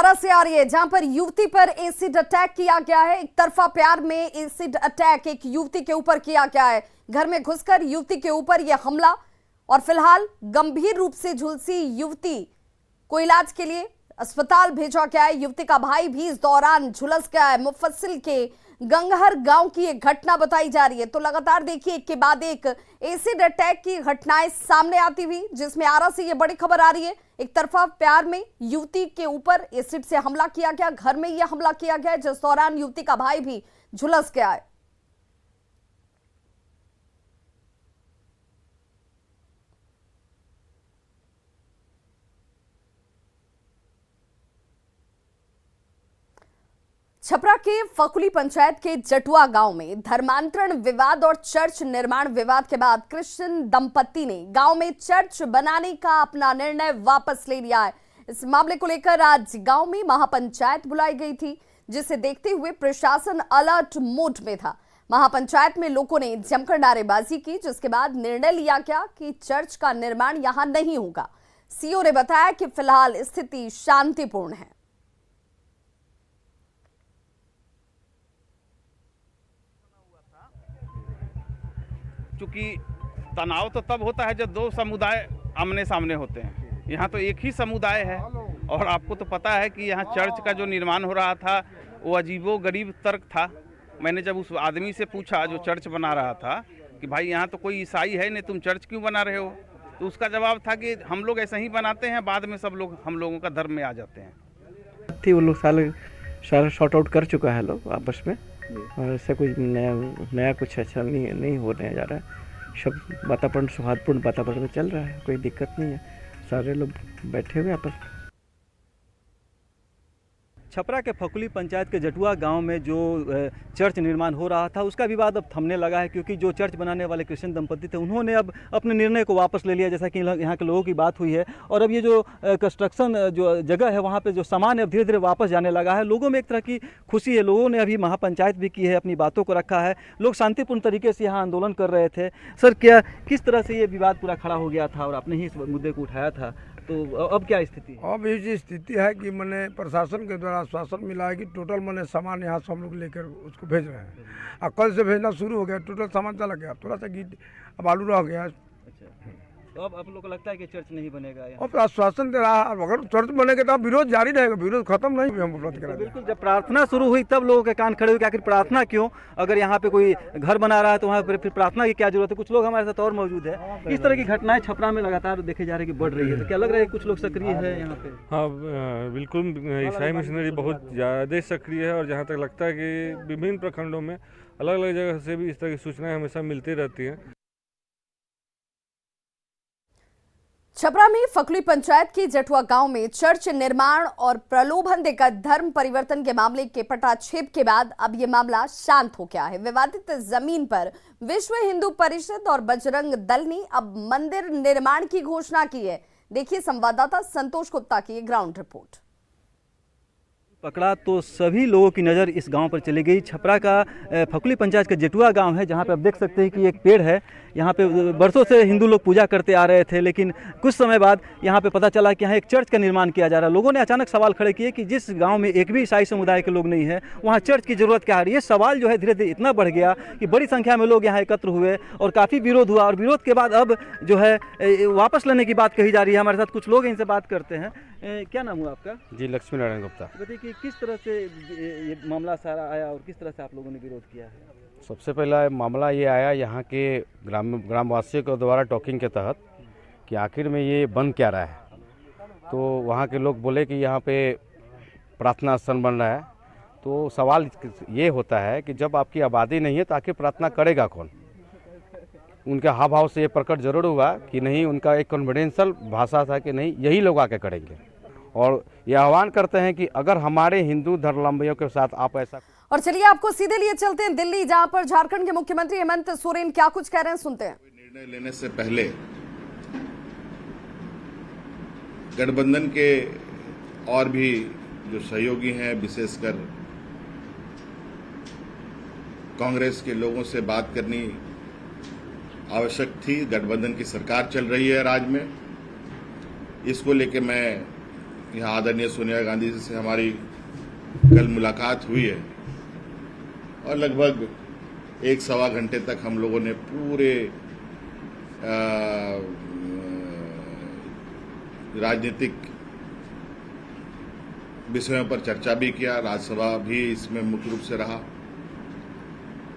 आरा से आ रही है, जहां पर युवती पर एसिड अटैक किया गया है। एक तरफा प्यार में एसिड अटैक एक युवती के ऊपर किया गया है। घर में घुसकर युवती के ऊपर यह हमला, और फिलहाल गंभीर रूप से झुलसी युवती को इलाज के लिए अस्पताल भेजा गया है। युवती का भाई भी इस दौरान झुलस गया है। मुफस्सिल के गंगहर गांव की एक घटना बताई जा रही है। तो लगातार देखिए, एक के बाद एक एसिड अटैक की घटनाएं सामने आती हुई, जिसमें आरा से ये बड़ी खबर आ रही है। एक तरफा प्यार में युवती के ऊपर एसिड से हमला किया गया, घर में यह हमला किया गया, जिस दौरान युवती का भाई भी झुलस गया है। छपरा के फकुली पंचायत के जटुआ गांव में धर्मांतरण विवाद और चर्च निर्माण विवाद के बाद क्रिश्चियन दंपत्ति ने गांव में चर्च बनाने का अपना निर्णय वापस ले लिया है। इस मामले को लेकर आज गांव में महापंचायत बुलाई गई थी, जिसे देखते हुए प्रशासन अलर्ट मोड में था। महापंचायत में लोगों ने जमकर नारेबाजी की, जिसके बाद निर्णय लिया गया कि चर्च का निर्माण यहां नहीं होगा। सीओ ने बताया कि फिलहाल स्थिति शांतिपूर्ण है। चूंकि तनाव तो तब होता है जब दो समुदाय आमने सामने होते हैं। यहाँ तो एक ही समुदाय है, और आपको तो पता है कि यहाँ चर्च का जो निर्माण हो रहा था वो अजीबो गरीब तर्क था। मैंने जब उस आदमी से पूछा जो चर्च बना रहा था कि भाई यहाँ तो कोई ईसाई है नहीं, तुम चर्च क्यों बना रहे हो, तो उसका जवाब था कि हम लोग ऐसे ही बनाते हैं, बाद में सब लोग हम लोगों का धर्म में आ जाते हैं। वो लोग सारा शॉर्ट आउट कर चुका है लोग आपस में, और ऐसा कुछ नया कुछ अच्छा नहीं होने जा रहा है। सब वातावरण सौहार्दपूर्ण वातावरण में चल रहा है, कोई दिक्कत नहीं है। सारे लोग बैठे हुए आपस। छपरा के फकुली पंचायत के जटुआ गांव में जो चर्च निर्माण हो रहा था, उसका विवाद अब थमने लगा है, क्योंकि जो चर्च बनाने वाले क्रिश्चियन दंपत्ति थे, उन्होंने अब अपने निर्णय को वापस ले लिया, जैसा कि यहाँ के लोगों की बात हुई है। और अब ये जो कंस्ट्रक्शन जो जगह है, वहाँ पे जो सामान है, धीरे धीरे वापस जाने लगा है। लोगों में एक तरह की खुशी है। लोगों ने अभी महापंचायत भी की है, अपनी बातों को रखा है। लोग शांतिपूर्ण तरीके से यहाँ आंदोलन कर रहे थे। सर, किस तरह से ये विवाद पूरा खड़ा हो गया था और आपने ही इस मुद्दे को उठाया था, तो अब क्या स्थिति है? अब ये स्थिति है कि मैंने प्रशासन के द्वारा आश्वासन मिला है कि टोटल मैंने सामान यहाँ से हम लोग लेकर उसको भेज रहे हैं। और कल से भेजना शुरू हो गया, टोटल सामान चला गया, थोड़ा सा गीट अब आलू रह गया। अच्छा, तो अब आप लोग को लगता है कि चर्च नहीं बनेगा? अब आश्वासन दे रहा है, अगर चर्च बनेगा तो विरोध जारी रहेगा, विरोध खत्म नहीं हम उपलब्ध करा। बिल्कुल, जब प्रार्थना शुरू हुई तब लोगों के कान खड़े हुए कि आखिर प्रार्थना क्यों? अगर यहाँ पे कोई घर बना रहा है तो वहाँ पर फिर प्रार्थना की क्या जरूरत है? कुछ लोग हमारे साथ और मौजूद है। इस तरह की घटनाएं छपरा में लगातार देखे जा रही है कि बढ़ रही है, तो क्या लग रहा है कुछ लोग सक्रिय है यहाँ पे? हाँ, बिल्कुल, ईसाई मिशनरी बहुत ज़्यादा सक्रिय है, और जहाँ तक लगता है कि विभिन्न प्रखंडों में अलग अलग जगह से भी इस तरह की सूचनाएं हमेशा मिलती रहती हैं। छपरा में फकुली पंचायत के जटुआ गांव में चर्च निर्माण और प्रलोभन देकर धर्म परिवर्तन के मामले के पटाक्षेप के बाद अब यह मामला शांत हो गया है। विवादित जमीन पर विश्व हिंदू परिषद और बजरंग दल ने अब मंदिर निर्माण की घोषणा की है। देखिए संवाददाता संतोष गुप्ता की ग्राउंड रिपोर्ट। पकड़ा तो सभी लोगों की नज़र इस गांव पर चली गई। छपरा का फकुली पंचायत का जटुआ गांव है, जहां पे आप देख सकते हैं कि एक पेड़ है। यहां पे बरसों से हिंदू लोग पूजा करते आ रहे थे, लेकिन कुछ समय बाद यहां पे पता चला कि यहाँ एक चर्च का निर्माण किया जा रहा है। लोगों ने अचानक सवाल खड़े किए कि जिस गांव में एक भी ईसाई समुदाय के लोग नहीं है, वहाँ चर्च की जरूरत क्या है? ये सवाल जो है धीरे धीरे इतना बढ़ गया कि बड़ी संख्या में लोग यहाँ एकत्र हुए और काफ़ी विरोध हुआ। और विरोध के बाद अब जो है वापस लेने की बात कही जा रही है। हमारे साथ कुछ लोग इनसे बात करते हैं। क्या नाम हुआ आपका? जी, लक्ष्मी नारायण गुप्ता। बताइए कि किस तरह से ये मामला सारा आया और किस तरह से आप लोगों ने विरोध किया है? सबसे पहला मामला ये आया यहाँ के ग्रामवासियों के द्वारा टॉकिंग के तहत कि आखिर में ये बन क्या रहा है। तो वहाँ के लोग बोले कि यहाँ पे प्रार्थना स्थान बन रहा है। तो सवाल ये होता है कि जब आपकी आबादी नहीं है तो आखिर प्रार्थना करेगा कौन? उनके हाव भाव से ये प्रकट जरूर हुआ कि नहीं, उनका एक कॉन्फिडेंशियल भाषा था कि नहीं, यही लोग आके करेंगे। और ये आह्वान करते हैं कि अगर हमारे हिंदू धर्मावलंबियों के साथ आप ऐसा। और चलिए आपको सीधे लिए चलते हैं दिल्ली, जहां पर झारखंड के मुख्यमंत्री हेमंत सोरेन क्या कुछ कह रहे हैं, सुनते हैं। निर्णय लेने से पहले गठबंधन के और भी जो सहयोगी हैं, विशेषकर कांग्रेस के लोगों से बात करनी आवश्यक थी। गठबंधन की सरकार चल रही है राज्य में, इसको लेके मैं यहाँ आदरणीय सोनिया गांधी जी से हमारी कल मुलाकात हुई है और लगभग 1-1.25 घंटे तक हम लोगों ने पूरे राजनीतिक विषयों पर चर्चा भी किया। राज्यसभा भी इसमें मुख्य रूप से रहा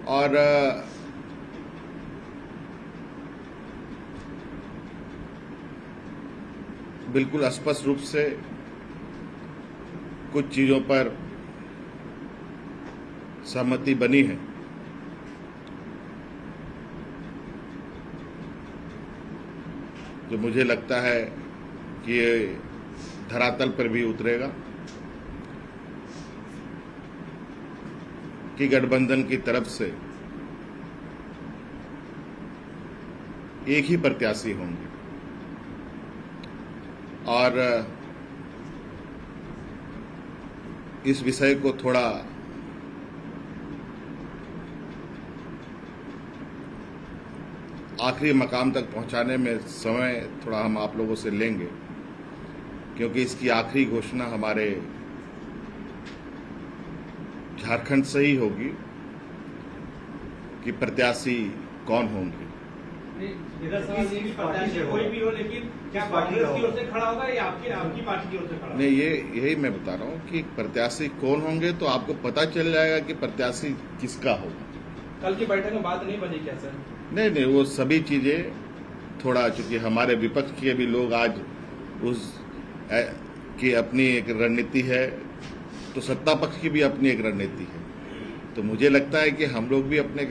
और बिल्कुल स्पष्ट रूप से कुछ चीजों पर सहमति बनी है। जो मुझे लगता है कि ये धरातल पर भी उतरेगा कि गठबंधन की तरफ से एक ही प्रत्याशी होंगे और इस विषय को थोड़ा आखिरी मकाम तक पहुंचाने में समय थोड़ा हम आप लोगों से लेंगे, क्योंकि इसकी आखिरी घोषणा हमारे झारखंड से ही होगी कि प्रत्याशी कौन होंगे। कोई भी हो, लेकिन क्या कांग्रेस की ओर से खड़ा होगा या आपकी पार्टी की ओर से खड़ा? नहीं, यही मैं बता रहा हूँ कि प्रत्याशी कौन होंगे तो आपको पता चल जाएगा कि प्रत्याशी किसका होगा। कल की बैठक में बात नहीं बनी क्या सर? नहीं, वो सभी चीजें थोड़ा, चूंकि हमारे विपक्ष के भी लोग आज उस की अपनी एक रणनीति है, तो सत्ता पक्ष की भी अपनी एक रणनीति है। तो मुझे लगता है कि हम लोग भी अपने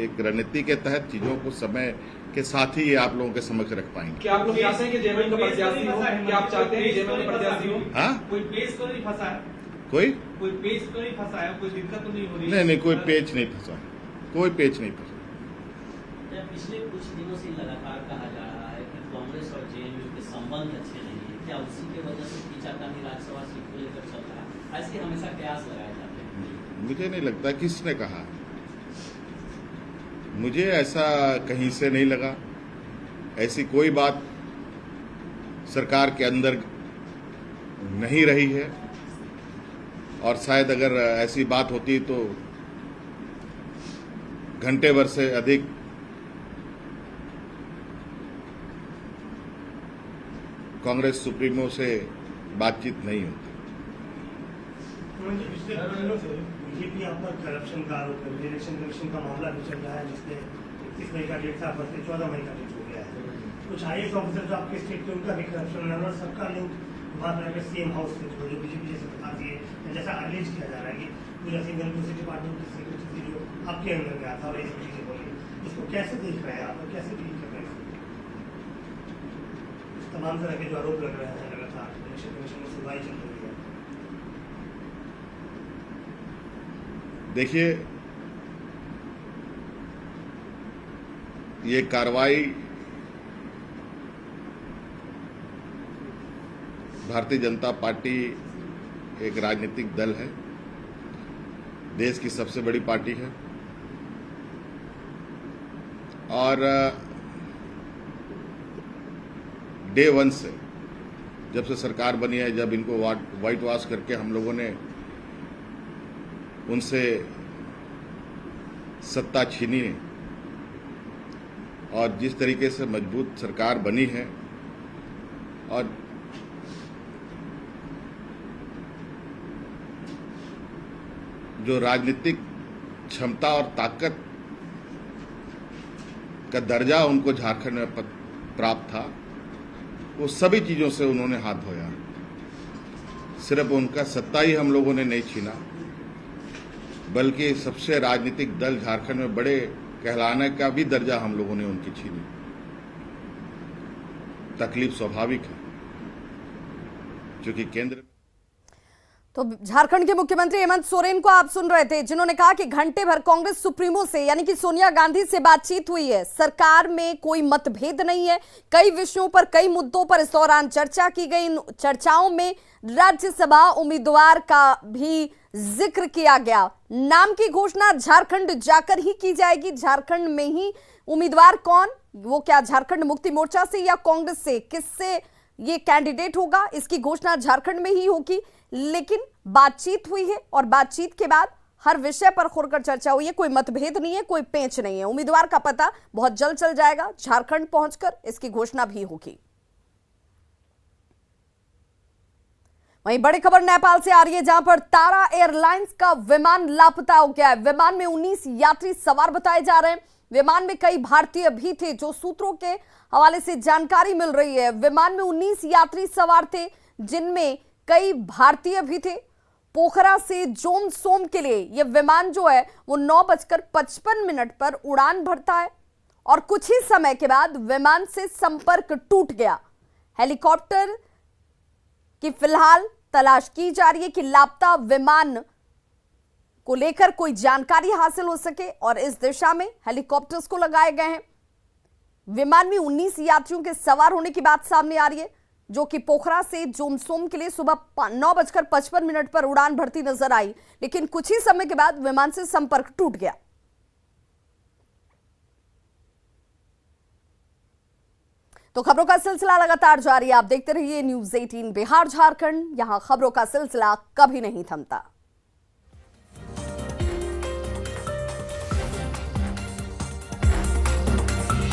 एक रणनीति के तहत चीजों को समय के साथ ही ये आप लोगों के समक्ष रख पाएंगे। क्या आप लोग चाहते हैं कि जेएमएम का प्रत्याशी हो? क्या आप चाहते हैं कि जेएमएम का प्रत्याशी हो? हाँ, कोई पेच तो नहीं फंसा है? कोई पेच तो नहीं फंसा है? कोई दिक्कत तो नहीं हो रही? नहीं, कोई पेच नहीं फंसा, कोई पेच नहीं फंसा। पिछले कुछ दिनों से लगातार कहा जा रहा है कि कांग्रेस और जेएमयू के संबंध अच्छे नहीं है, क्या उसी की वजह से खींचातानी राज्यसभा सीट को लेकर चल रहा है? ऐसे हमेशा कयास लगाए जाते हैं। मुझे नहीं लगता किसने कहा, मुझे ऐसा कहीं से नहीं लगा। ऐसी कोई बात सरकार के अंदर नहीं रही है और शायद अगर ऐसी बात होती तो घंटे भर से अधिक कांग्रेस सुप्रीमो से बातचीत नहीं होती। पिछले दिनों से बीजेपी आप पर करप्शन का आरोप है, इलेक्शन कमीशन का मामला भी चल रहा है, जिसमें 31 मई का डेट था, बस 14 मई का डेट हो गया है। कुछ IAS ऑफिसर जो आपके स्टेट के, उनका भी करप्शन और सबका लिंक वहाँ पर सीएम हाउस से जो बीजेपी जैसे बताती है, जैसा अरेंज किया जा रहा है कि पूरा सिंगल यूनिवर्सिटी डिपार्टमेंट की सेक्रेटरी जो आपके अंदर गया था और ये सब चीजें बोली, इसको कैसे देख रहे हैं आप, कैसे डील कर रहे हैं? तमाम तरह के जो आरोप लग रहे हैं लगातार इलेक्शन कमीशन में सुनवाई चल रही है। देखिए, ये कार्रवाई भारतीय जनता पार्टी एक राजनीतिक दल है, देश की सबसे बड़ी पार्टी है और डे 1 से, जब से सरकार बनी है, जब इनको व्हाइट वॉश करके हम लोगों ने उनसे सत्ता छीनी है और जिस तरीके से मजबूत सरकार बनी है और जो राजनीतिक क्षमता और ताकत का दर्जा उनको झारखंड में प्राप्त था, वो सभी चीजों से उन्होंने हाथ धोया। सिर्फ उनका सत्ता ही हम लोगों ने नहीं छीना, बल्कि सबसे राजनीतिक दल झारखंड में बड़े कहलाने का भी दर्जा हम लोगों ने उनकी छीनी। तकलीफ स्वाभाविक है, क्योंकि केंद्र। तो झारखंड के मुख्यमंत्री हेमंत सोरेन को आप सुन रहे थे, जिन्होंने कहा कि घंटे भर कांग्रेस सुप्रीमो से यानी कि सोनिया गांधी से बातचीत हुई है। सरकार में कोई मतभेद नहीं है, कई विषयों पर, कई मुद्दों पर इस दौरान चर्चा की गई। इन चर्चाओं में राज्यसभा उम्मीदवार का भी जिक्र किया गया। नाम की घोषणा झारखंड जाकर ही की जाएगी। झारखंड में ही उम्मीदवार कौन, वो क्या झारखंड मुक्ति मोर्चा से या कांग्रेस से, किससे ये कैंडिडेट होगा, इसकी घोषणा झारखंड में ही होगी। लेकिन बातचीत हुई है और बातचीत के बाद हर विषय पर खुलकर चर्चा हुई है। कोई मतभेद नहीं है, कोई पेंच नहीं है। उम्मीदवार का पता बहुत जल्द चल जाएगा। झारखंड पहुंचकर इसकी घोषणा भी होगी। वहीं बड़ी खबर नेपाल से आ रही है, जहां पर तारा एयरलाइंस का विमान लापता हो गया है। विमान में 19 यात्री सवार बताए जा रहे हैं। विमान में कई भारतीय भी थे, जो सूत्रों के हवाले से जानकारी मिल रही है। विमान में 19 यात्री सवार थे, जिनमें कई भारतीय भी थे। पोखरा से जोमसोम के लिए यह विमान जो है वो 9:55 पर उड़ान भरता है और कुछ ही समय के बाद विमान से संपर्क टूट गया। हेलीकॉप्टर की फिलहाल तलाश की जा रही है कि लापता विमान को लेकर कोई जानकारी हासिल हो सके और इस दिशा में हेलीकॉप्टर्स को लगाए गए हैं। विमान में 19 यात्रियों के सवार होने की बात सामने आ रही है, जो कि पोखरा से जोमसोम के लिए सुबह 9:55 पर उड़ान भरती नजर आई, लेकिन कुछ ही समय के बाद विमान से संपर्क टूट गया। तो खबरों का सिलसिला लगातार जारी है। आप देखते रहिए न्यूज़ 18 बिहार झारखंड। यहां खबरों का सिलसिला कभी नहीं थमता।